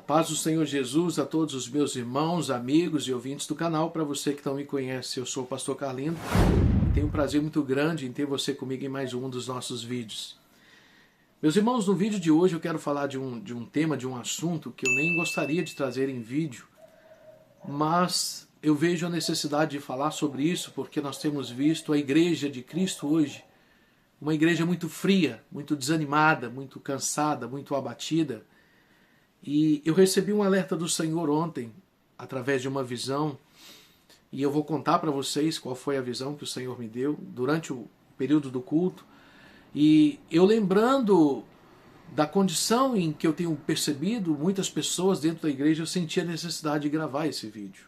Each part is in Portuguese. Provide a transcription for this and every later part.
Paz do Senhor Jesus a todos os meus irmãos, amigos e ouvintes do canal. Para você que não me conhece, eu sou o pastor Carlindo. Tenho um prazer muito grande em ter você comigo em mais um dos nossos vídeos. Meus irmãos, no vídeo de hoje eu quero falar de um tema, de um assunto que eu nem gostaria de trazer em vídeo, mas eu vejo a necessidade de falar sobre isso porque nós temos visto a igreja de Cristo hoje, uma igreja muito fria, muito desanimada, muito cansada, muito abatida. E eu recebi um alerta do Senhor ontem, através de uma visão, e eu vou contar para vocês qual foi a visão que o Senhor me deu durante o período do culto. E eu lembrando da condição em que eu tenho percebido muitas pessoas dentro da igreja, eu senti a necessidade de gravar esse vídeo.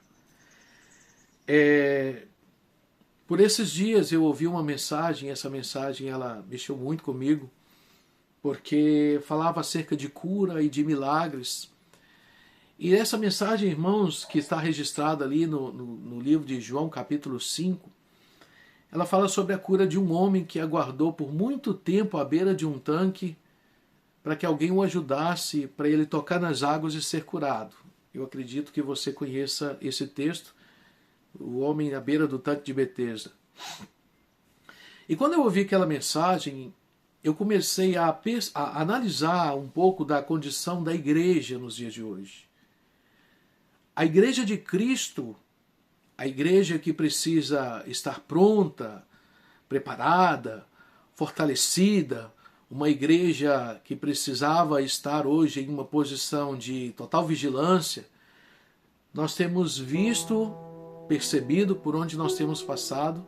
Por esses dias eu ouvi uma mensagem, essa mensagem ela mexeu muito comigo, porque falava acerca de cura e de milagres. E essa mensagem, irmãos, que está registrada ali no livro de João, capítulo 5, ela fala sobre a cura de um homem que aguardou por muito tempo à beira de um tanque para que alguém o ajudasse, para ele tocar nas águas e ser curado. Eu acredito que você conheça esse texto, o homem à beira do tanque de Betesda. E quando eu ouvi aquela mensagem, eu comecei a analisar um pouco da condição da igreja nos dias de hoje. A igreja de Cristo, a igreja que precisa estar pronta, preparada, fortalecida, uma igreja que precisava estar hoje em uma posição de total vigilância, nós temos visto, percebido por onde nós temos passado,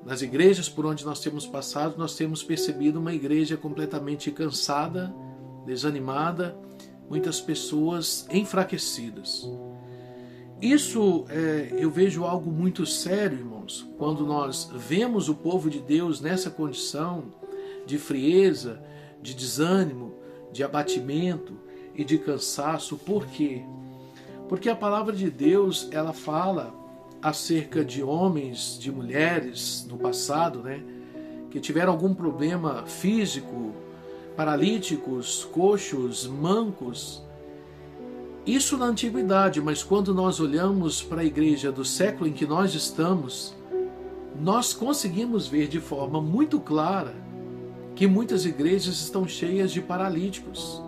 nas igrejas por onde nós temos passado, nós temos percebido uma igreja completamente cansada, desanimada, muitas pessoas enfraquecidas. Isso eu vejo algo muito sério, irmãos, quando nós vemos o povo de Deus nessa condição de frieza, de desânimo, de abatimento e de cansaço. Por quê? Porque a palavra de Deus, ela fala acerca de homens, de mulheres no passado, que tiveram algum problema físico, paralíticos, coxos, mancos. Isso na antiguidade, mas quando nós olhamos para a igreja do século em que nós estamos, nós conseguimos ver de forma muito clara que muitas igrejas estão cheias de paralíticos,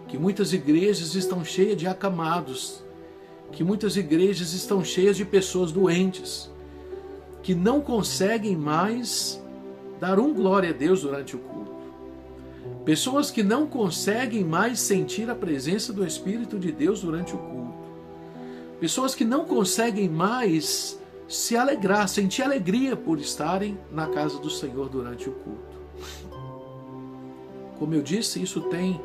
que muitas igrejas estão cheias de acamados, que muitas igrejas estão cheias de pessoas doentes, que não conseguem mais dar glória a Deus durante o culto. Pessoas que não conseguem mais sentir a presença do Espírito de Deus durante o culto. Pessoas que não conseguem mais se alegrar, sentir alegria por estarem na casa do Senhor durante o culto. Como eu disse, isso tem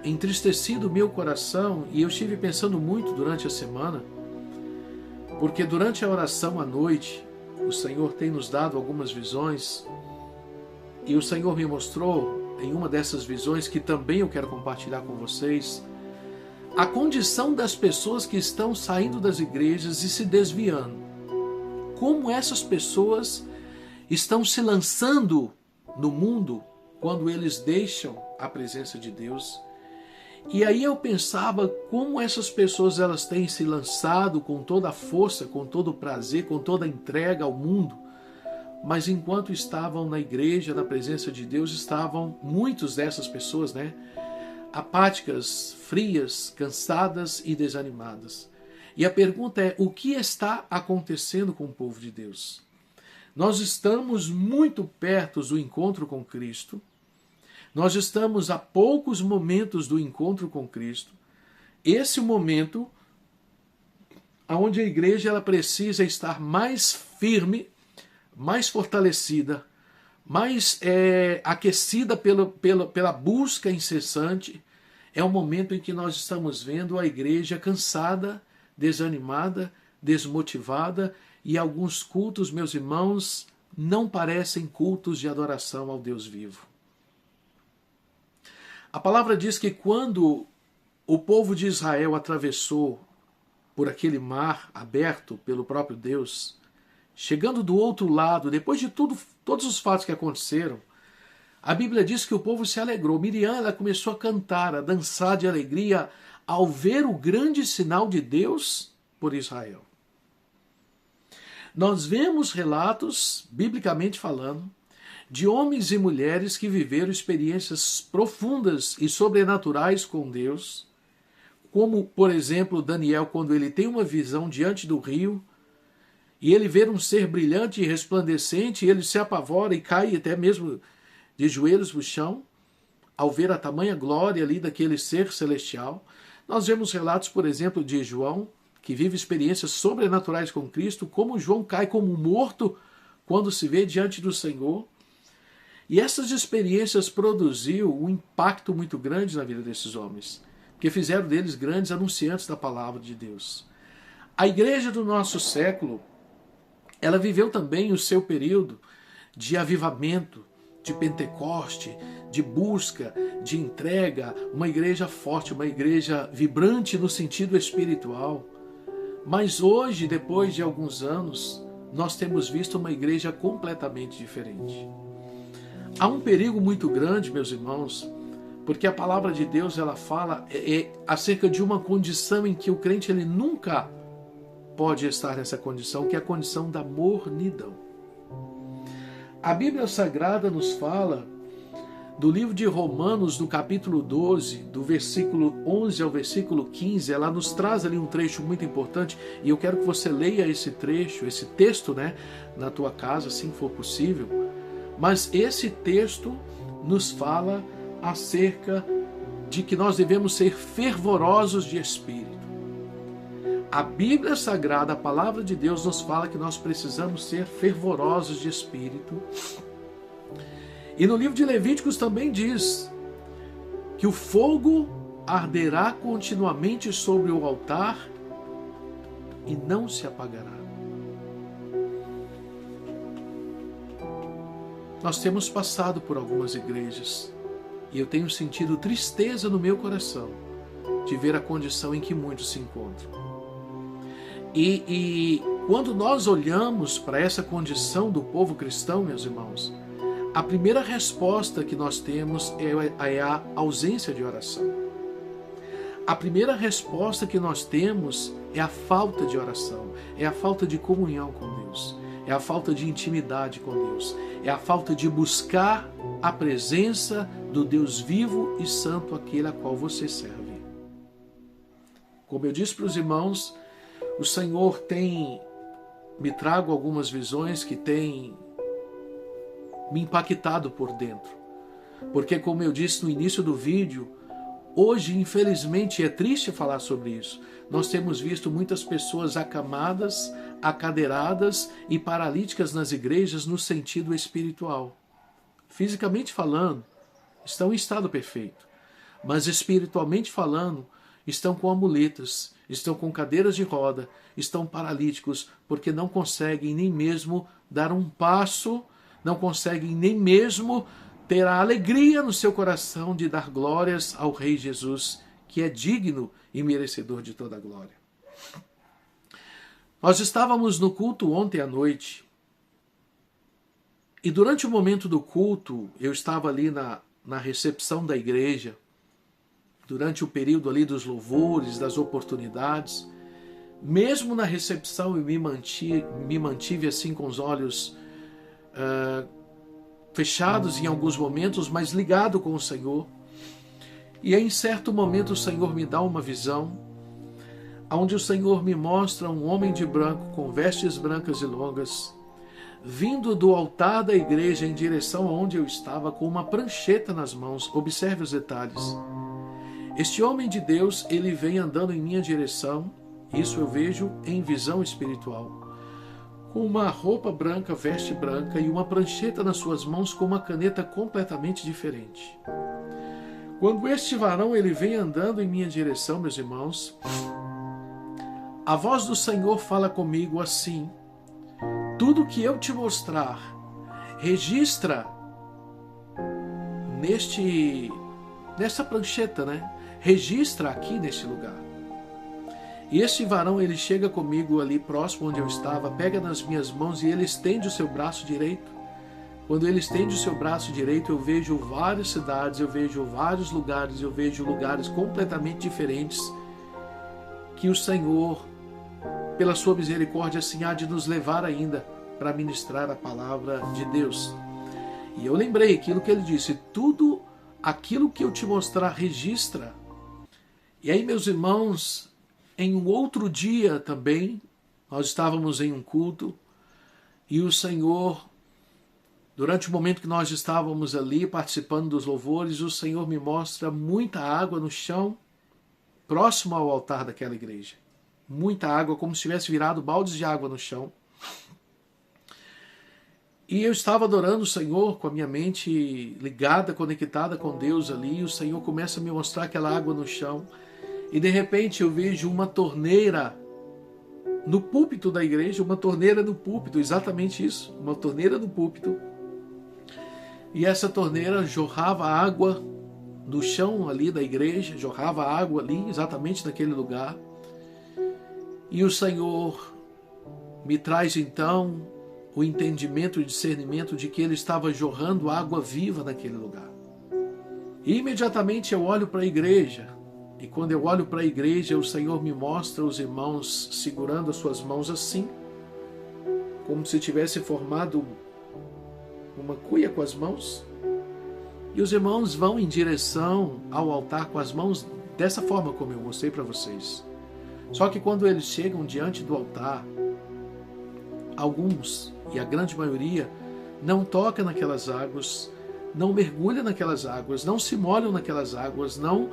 entristecido o meu coração, e eu estive pensando muito durante a semana, porque durante a oração à noite, o Senhor tem nos dado algumas visões, e o Senhor me mostrou em uma dessas visões, que também eu quero compartilhar com vocês, a condição das pessoas que estão saindo das igrejas e se desviando. Como essas pessoas estão se lançando no mundo quando eles deixam a presença de Deus. E aí eu pensava como essas pessoas elas têm se lançado com toda a força, com todo o prazer, com toda a entrega ao mundo, mas enquanto estavam na igreja, na presença de Deus, estavam muitos dessas pessoas, apáticas, frias, cansadas e desanimadas. E a pergunta é, o que está acontecendo com o povo de Deus? Nós estamos muito perto do encontro com Cristo. Nós estamos a poucos momentos do encontro com Cristo. Esse é o momento onde a igreja ela precisa estar mais firme, mais fortalecida, mais aquecida pela busca incessante. É o momento em que nós estamos vendo a igreja cansada, desanimada, desmotivada, e alguns cultos, meus irmãos, não parecem cultos de adoração ao Deus vivo. A palavra diz que quando o povo de Israel atravessou por aquele mar aberto pelo próprio Deus, chegando do outro lado, depois de todos os fatos que aconteceram, A Bíblia diz que o povo se alegrou. Miriam, ela começou a cantar, a dançar de alegria ao ver o grande sinal de Deus por Israel. Nós vemos relatos, biblicamente falando, de homens e mulheres que viveram experiências profundas e sobrenaturais com Deus, como, por exemplo, Daniel, quando ele tem uma visão diante do rio, e ele vê um ser brilhante e resplandecente, e ele se apavora e cai até mesmo de joelhos no chão, ao ver a tamanha glória ali daquele ser celestial. Nós vemos relatos, por exemplo, de João, que vive experiências sobrenaturais com Cristo, como João cai como morto quando se vê diante do Senhor. E essas experiências produziu um impacto muito grande na vida desses homens, que fizeram deles grandes anunciantes da palavra de Deus. A igreja do nosso século, ela viveu também o seu período de avivamento, de Pentecoste, de busca, de entrega, uma igreja forte, uma igreja vibrante no sentido espiritual. Mas hoje, depois de alguns anos, nós temos visto uma igreja completamente diferente. Há um perigo muito grande, meus irmãos, porque a palavra de Deus ela fala acerca de uma condição em que o crente ele nunca pode estar nessa condição, que é a condição da mornidão. A Bíblia Sagrada nos fala do livro de Romanos, no capítulo 12, do versículo 11 ao versículo 15, ela nos traz ali um trecho muito importante, e eu quero que você leia esse trecho, esse texto, na tua casa, se for possível. Mas esse texto nos fala acerca de que nós devemos ser fervorosos de espírito. A Bíblia Sagrada, a palavra de Deus, nos fala que nós precisamos ser fervorosos de espírito. E no livro de Levíticos também diz que o fogo arderá continuamente sobre o altar e não se apagará. Nós temos passado por algumas igrejas e eu tenho sentido tristeza no meu coração de ver a condição em que muitos se encontram. E quando nós olhamos para essa condição do povo cristão, meus irmãos, a primeira resposta que nós temos é a ausência de oração. A primeira resposta que nós temos é a falta de oração, é a falta de comunhão com Deus, é a falta de intimidade com Deus, é a falta de buscar a presença do Deus vivo e santo, aquele a qual você serve. Como eu disse para os irmãos, o Senhor me trago algumas visões que têm me impactado por dentro. Porque, como eu disse no início do vídeo, hoje, infelizmente, é triste falar sobre isso. Nós temos visto muitas pessoas acamadas, acadeiradas e paralíticas nas igrejas no sentido espiritual. Fisicamente falando, estão em estado perfeito. Mas espiritualmente falando, estão com amuletas, estão com cadeiras de roda, estão paralíticos, porque não conseguem nem mesmo dar um passo, não conseguem nem mesmo ter a alegria no seu coração de dar glórias ao Rei Jesus, que é digno e merecedor de toda a glória. Nós estávamos no culto ontem à noite, e durante o momento do culto, eu estava ali na recepção da igreja, durante o período ali dos louvores, das oportunidades. Mesmo na recepção eu me mantive assim com os olhos fechados em alguns momentos, mas ligado com o Senhor. E em certo momento o Senhor me dá uma visão, onde o Senhor me mostra um homem de branco, com vestes brancas e longas, vindo do altar da igreja em direção aonde eu estava, com uma prancheta nas mãos. Observe os detalhes. Este homem de Deus, ele vem andando em minha direção, isso eu vejo em visão espiritual, com uma roupa branca, veste branca e uma prancheta nas suas mãos com uma caneta completamente diferente. Quando este varão ele vem andando em minha direção, meus irmãos, a voz do Senhor fala comigo assim: tudo que eu te mostrar, registra nessa prancheta, registra aqui neste lugar. E este varão, ele chega comigo ali próximo onde eu estava, pega nas minhas mãos e ele estende o seu braço direito, quando Ele estende o seu braço direito, eu vejo várias cidades, eu vejo vários lugares, eu vejo lugares completamente diferentes que o Senhor, pela sua misericórdia, assim, há de nos levar ainda para ministrar a palavra de Deus. E eu lembrei aquilo que Ele disse, tudo aquilo que eu te mostrar, registra. E aí, meus irmãos, em um outro dia também, nós estávamos em um culto, e o Senhor, durante o momento que nós estávamos ali participando dos louvores, o Senhor me mostra muita água no chão, próximo ao altar daquela igreja. Muita água, como se tivesse virado baldes de água no chão. E eu estava adorando o Senhor com a minha mente ligada, conectada com Deus ali, e o Senhor começa a me mostrar aquela água no chão. E de repente eu vejo uma torneira no púlpito da igreja, uma torneira no púlpito, exatamente isso, uma torneira no púlpito. E essa torneira jorrava água no chão ali da igreja, jorrava água ali, exatamente naquele lugar. E o Senhor me traz então o entendimento e discernimento de que Ele estava jorrando água viva naquele lugar. E imediatamente eu olho para a igreja, e quando eu olho para a igreja, o Senhor me mostra os irmãos segurando as suas mãos assim, como se tivesse formado uma cuia com as mãos. E os irmãos vão em direção ao altar com as mãos dessa forma como eu mostrei para vocês. Só que quando eles chegam diante do altar, alguns, e a grande maioria, não toca naquelas águas, não mergulha naquelas águas, não se molham naquelas águas, não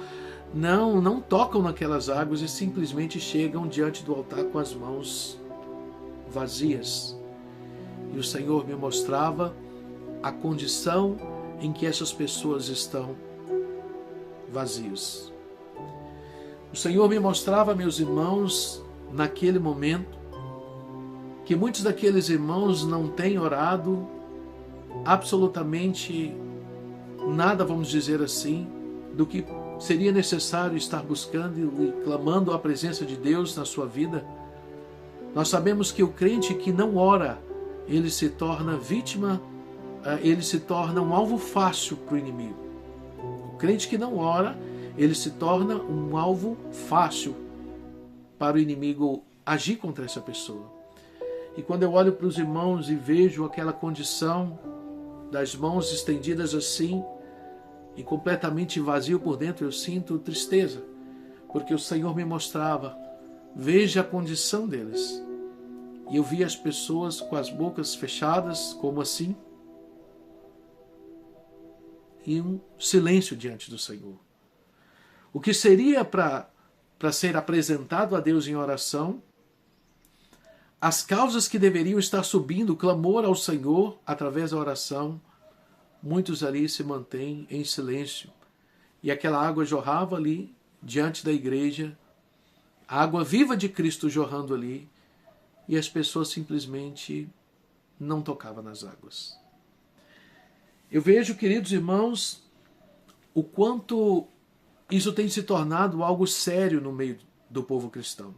tocam naquelas águas e simplesmente chegam diante do altar com as mãos vazias. E o Senhor me mostrava a condição em que essas pessoas estão vazios. O Senhor me mostrava, meus irmãos, naquele momento, que muitos daqueles irmãos não têm orado absolutamente nada, vamos dizer assim, do que seria necessário estar buscando e clamando a presença de Deus na sua vida. Nós sabemos que o crente que não ora, ele se torna vítima, ele se torna um alvo fácil para o inimigo. O crente que não ora, ele se torna um alvo fácil para o inimigo agir contra essa pessoa. E quando eu olho para os irmãos e vejo aquela condição das mãos estendidas assim e completamente vazio por dentro, eu sinto tristeza, porque o Senhor me mostrava, veja a condição deles. E eu vi as pessoas com as bocas fechadas, como assim, e um silêncio diante do Senhor. O que seria para ser apresentado a Deus em oração, as causas que deveriam estar subindo, o clamor ao Senhor através da oração, muitos ali se mantêm em silêncio. E aquela água jorrava ali diante da igreja, a água viva de Cristo jorrando ali, e as pessoas simplesmente não tocavam nas águas. Eu vejo, queridos irmãos, o quanto isso tem se tornado algo sério no meio do povo cristão.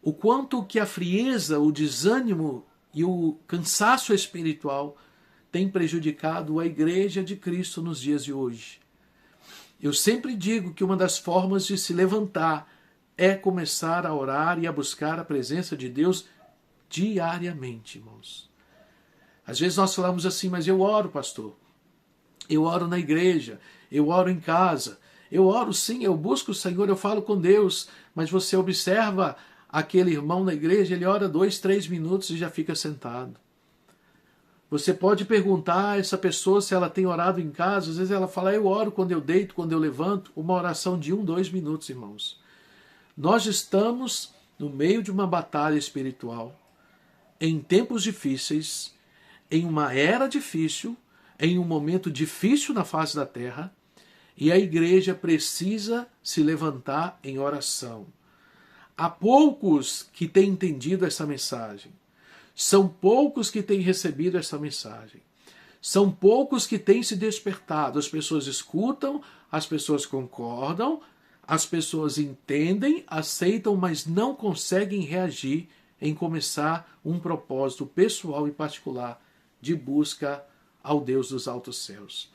O quanto que a frieza, o desânimo e o cansaço espiritual tem prejudicado a igreja de Cristo nos dias de hoje. Eu sempre digo que uma das formas de se levantar é começar a orar e a buscar a presença de Deus diariamente, irmãos. Às vezes nós falamos assim, mas eu oro, pastor. Eu oro na igreja, eu oro em casa. Eu oro sim, eu busco o Senhor, eu falo com Deus, mas você observa aquele irmão na igreja, ele ora 2, 3 minutos e já fica sentado. Você pode perguntar a essa pessoa se ela tem orado em casa, às vezes ela fala, eu oro quando eu deito, quando eu levanto, uma oração de 1, 2 minutos, irmãos. Nós estamos no meio de uma batalha espiritual, em tempos difíceis, em uma era difícil, em um momento difícil na face da terra, e a igreja precisa se levantar em oração. Há poucos que têm entendido essa mensagem. São poucos que têm recebido essa mensagem. São poucos que têm se despertado. As pessoas escutam, as pessoas concordam, as pessoas entendem, aceitam, mas não conseguem reagir em começar um propósito pessoal e particular de busca ao Deus dos altos céus.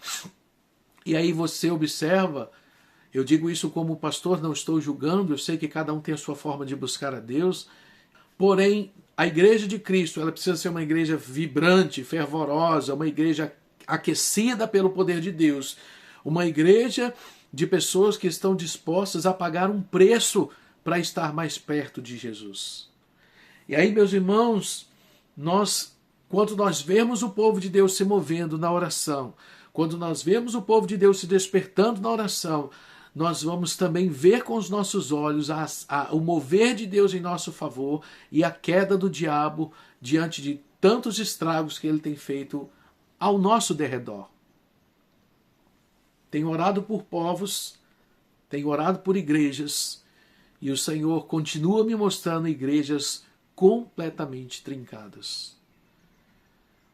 E aí você observa, eu digo isso como pastor, não estou julgando, eu sei que cada um tem a sua forma de buscar a Deus, porém, a igreja de Cristo, ela precisa ser uma igreja vibrante, fervorosa, uma igreja aquecida pelo poder de Deus, uma igreja de pessoas que estão dispostas a pagar um preço para estar mais perto de Jesus. E aí, meus irmãos, quando nós vemos o povo de Deus se movendo na oração, quando nós vemos o povo de Deus se despertando na oração, nós vamos também ver com os nossos olhos o mover de Deus em nosso favor e a queda do diabo diante de tantos estragos que ele tem feito ao nosso derredor. Tenho orado por povos, tenho orado por igrejas, e o Senhor continua me mostrando igrejas completamente trincadas.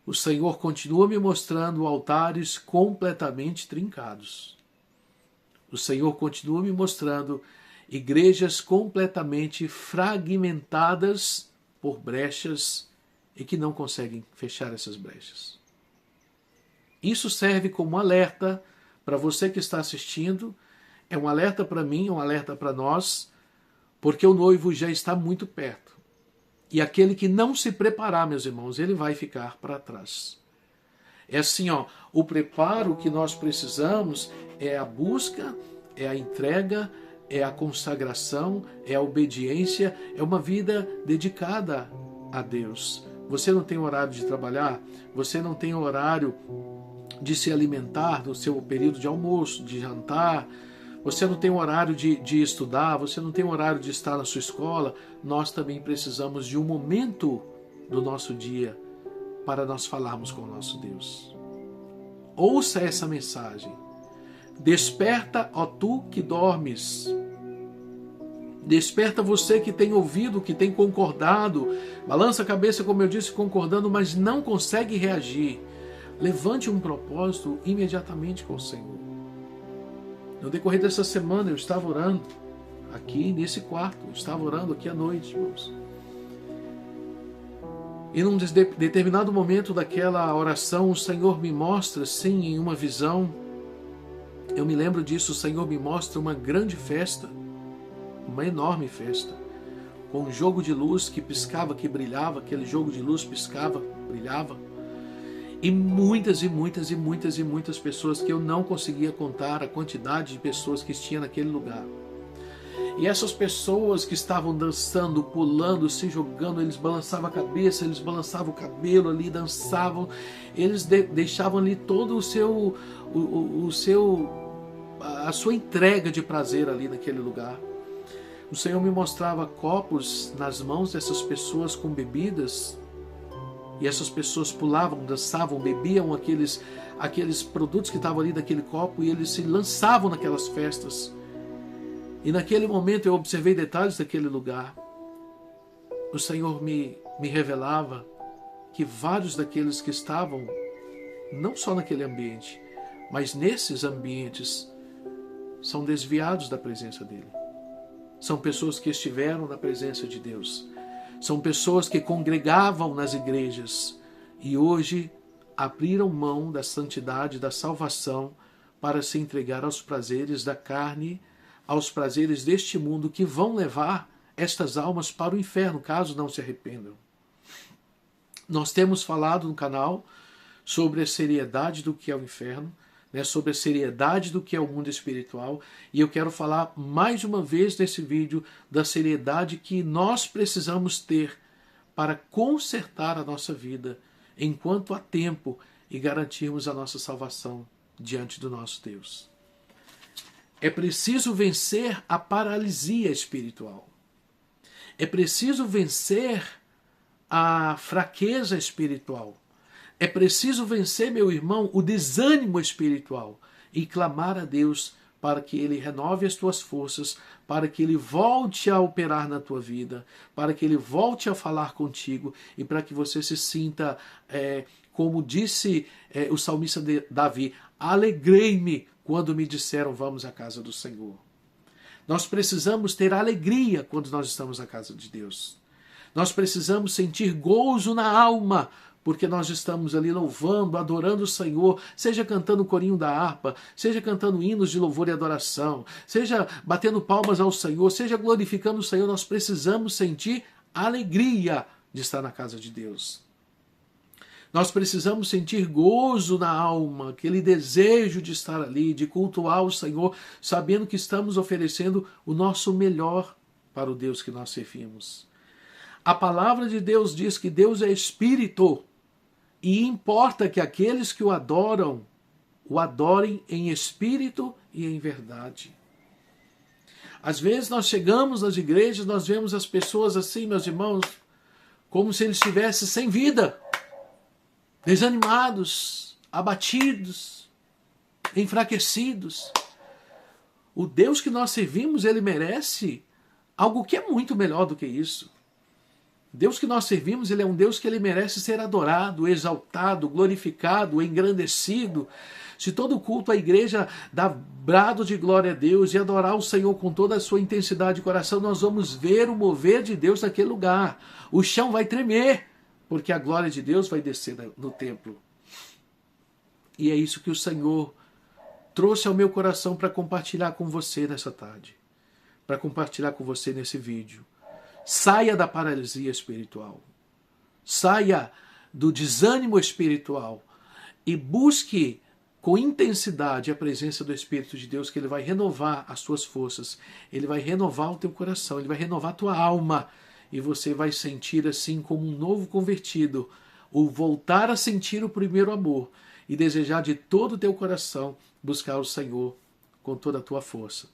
O Senhor continua me mostrando altares completamente trincados. O Senhor continua me mostrando igrejas completamente fragmentadas por brechas e que não conseguem fechar essas brechas. Isso serve como alerta para você que está assistindo, é um alerta para mim, é um alerta para nós, porque o noivo já está muito perto. E aquele que não se preparar, meus irmãos, ele vai ficar para trás. É assim, o preparo que nós precisamos é a busca, é a entrega, é a consagração, é a obediência, é uma vida dedicada a Deus. Você não tem horário de trabalhar, você não tem horário de se alimentar no seu período de almoço, de jantar, você não tem horário de estudar, você não tem horário de estar na sua escola. Nós também precisamos de um momento do nosso dia para nós falarmos com o nosso Deus. Ouça essa mensagem. Desperta, ó tu que dormes. Desperta você que tem ouvido, que tem concordado. Balança a cabeça, como eu disse, concordando, mas não consegue reagir. Levante um propósito imediatamente com o Senhor. No decorrer dessa semana eu estava orando aqui nesse quarto, eu estava orando aqui à noite, irmãos. E num determinado momento daquela oração, o Senhor me mostra, sim, em uma visão, eu me lembro disso, o Senhor me mostra uma grande festa, uma enorme festa, com um jogo de luz que piscava, que brilhava, aquele jogo de luz piscava, brilhava, e muitas pessoas que eu não conseguia contar a quantidade de pessoas que tinha naquele lugar. E essas pessoas que estavam dançando, pulando, se jogando, eles balançavam a cabeça, eles balançavam o cabelo ali, dançavam, eles deixavam ali todo a sua entrega de prazer ali naquele lugar. O Senhor me mostrava copos nas mãos dessas pessoas com bebidas, e essas pessoas pulavam, dançavam, bebiam aqueles produtos que estavam ali daquele copo, e eles se lançavam naquelas festas. E naquele momento eu observei detalhes daquele lugar. O Senhor me revelava que vários daqueles que estavam, não só naquele ambiente, mas nesses ambientes, são desviados da presença dEle. São pessoas que estiveram na presença de Deus. São pessoas que congregavam nas igrejas e hoje abriram mão da santidade, da salvação, para se entregar aos prazeres da carne, aos prazeres deste mundo, que vão levar estas almas para o inferno, caso não se arrependam. Nós temos falado no canal sobre a seriedade do que é o inferno, sobre a seriedade do que é o mundo espiritual, e eu quero falar mais uma vez nesse vídeo da seriedade que nós precisamos ter para consertar a nossa vida enquanto há tempo e garantirmos a nossa salvação diante do nosso Deus. É preciso vencer a paralisia espiritual. É preciso vencer a fraqueza espiritual. É preciso vencer, meu irmão, o desânimo espiritual e clamar a Deus para que Ele renove as tuas forças, para que Ele volte a operar na tua vida, para que Ele volte a falar contigo e para que você se sinta, como disse o salmista Davi, alegrei-me quando me disseram vamos à casa do Senhor. Nós precisamos ter alegria quando nós estamos na casa de Deus. Nós precisamos sentir gozo na alma, porque nós estamos ali louvando, adorando o Senhor, seja cantando o corinho da harpa, seja cantando hinos de louvor e adoração, seja batendo palmas ao Senhor, seja glorificando o Senhor, nós precisamos sentir alegria de estar na casa de Deus. Nós precisamos sentir gozo na alma, aquele desejo de estar ali, de cultuar o Senhor, sabendo que estamos oferecendo o nosso melhor para o Deus que nós servimos. A palavra de Deus diz que Deus é Espírito, e importa que aqueles que o adorem em espírito e em verdade. Às vezes nós chegamos nas igrejas, nós vemos as pessoas assim, meus irmãos, como se eles estivessem sem vida, desanimados, abatidos, enfraquecidos. O Deus que nós servimos, ele merece algo que é muito melhor do que isso. Deus que nós servimos, ele é um Deus que ele merece ser adorado, exaltado, glorificado, engrandecido. Se todo culto a igreja dá brado de glória a Deus e adorar o Senhor com toda a sua intensidade de coração, nós vamos ver o mover de Deus naquele lugar. O chão vai tremer, porque a glória de Deus vai descer no templo. E é isso que o Senhor trouxe ao meu coração para compartilhar com você nessa tarde, para compartilhar com você nesse vídeo. Saia da paralisia espiritual. Saia do desânimo espiritual e busque com intensidade a presença do Espírito de Deus, que ele vai renovar as suas forças, ele vai renovar o teu coração, ele vai renovar a tua alma, e você vai sentir assim como um novo convertido, o voltar a sentir o primeiro amor e desejar de todo o teu coração buscar o Senhor com toda a tua força.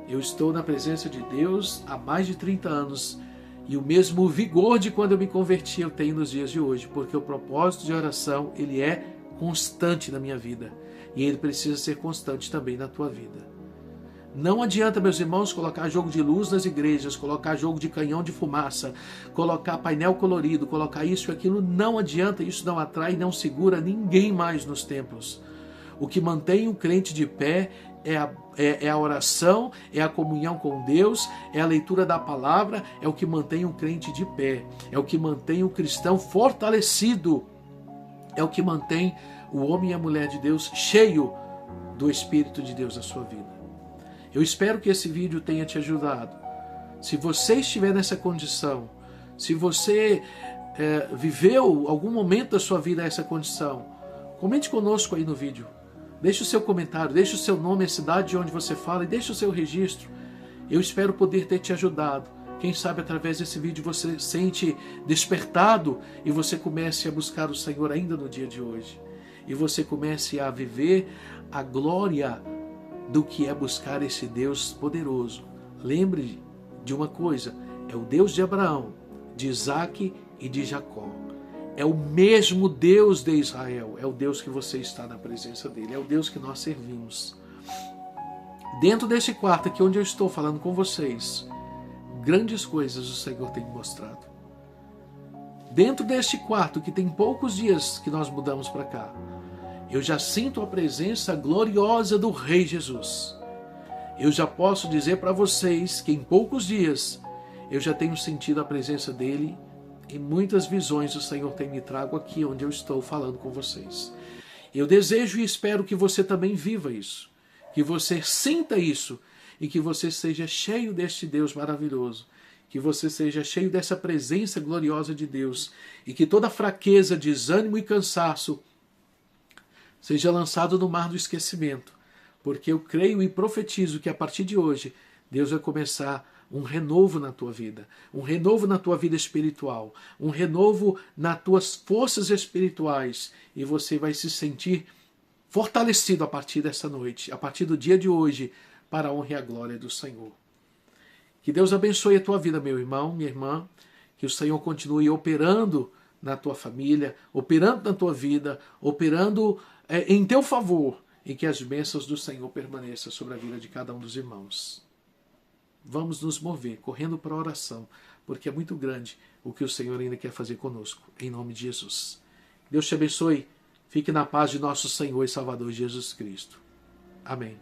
Eu estou na presença de Deus há mais de 30 anos e o mesmo vigor de quando eu me converti eu tenho nos dias de hoje, porque o propósito de oração, ele é constante na minha vida e ele precisa ser constante também na tua vida. Não adianta, meus irmãos, colocar jogo de luz nas igrejas, colocar jogo de canhão de fumaça, colocar painel colorido, colocar isso e aquilo, não adianta, isso não atrai, não segura ninguém mais nos templos. O que mantém o crente de pé é a oração, é a comunhão com Deus, é a leitura da palavra, é o que mantém o crente de pé, é o que mantém o cristão fortalecido, é o que mantém o homem e a mulher de Deus cheio do Espírito de Deus na sua vida. Eu espero que esse vídeo tenha te ajudado. Se você estiver nessa condição, se você viveu algum momento da sua vida essa condição, comente conosco aí no vídeo. Deixe o seu comentário, deixe o seu nome, a cidade de onde você fala e deixe o seu registro. Eu espero poder ter te ajudado. Quem sabe através desse vídeo você sente despertado e você comece a buscar o Senhor ainda no dia de hoje. E você comece a viver a glória do que é buscar esse Deus poderoso. Lembre de uma coisa, é o Deus de Abraão, de Isaac e de Jacó. É o mesmo Deus de Israel, é o Deus que você está na presença dele, é o Deus que nós servimos. Dentro desse quarto aqui onde eu estou falando com vocês, grandes coisas o Senhor tem mostrado. Dentro deste quarto que tem poucos dias que nós mudamos para cá, eu já sinto a presença gloriosa do Rei Jesus. Eu já posso dizer para vocês que em poucos dias eu já tenho sentido a presença dele. E muitas visões o Senhor tem me trago aqui onde eu estou falando com vocês. Eu desejo e espero que você também viva isso, que você sinta isso e que você seja cheio deste Deus maravilhoso, que você seja cheio dessa presença gloriosa de Deus e que toda fraqueza, desânimo e cansaço seja lançado no mar do esquecimento, porque eu creio e profetizo que a partir de hoje Deus vai começar um renovo na tua vida, um renovo na tua vida espiritual, um renovo nas tuas forças espirituais, e você vai se sentir fortalecido a partir dessa noite, a partir do dia de hoje, para a honra e a glória do Senhor. Que Deus abençoe a tua vida, meu irmão, minha irmã, que o Senhor continue operando na tua família, operando na tua vida, operando em teu favor, e que as bênçãos do Senhor permaneçam sobre a vida de cada um dos irmãos. Vamos nos mover, correndo para a oração, porque é muito grande o que o Senhor ainda quer fazer conosco, em nome de Jesus. Deus te abençoe, fique na paz de nosso Senhor e Salvador Jesus Cristo. Amém.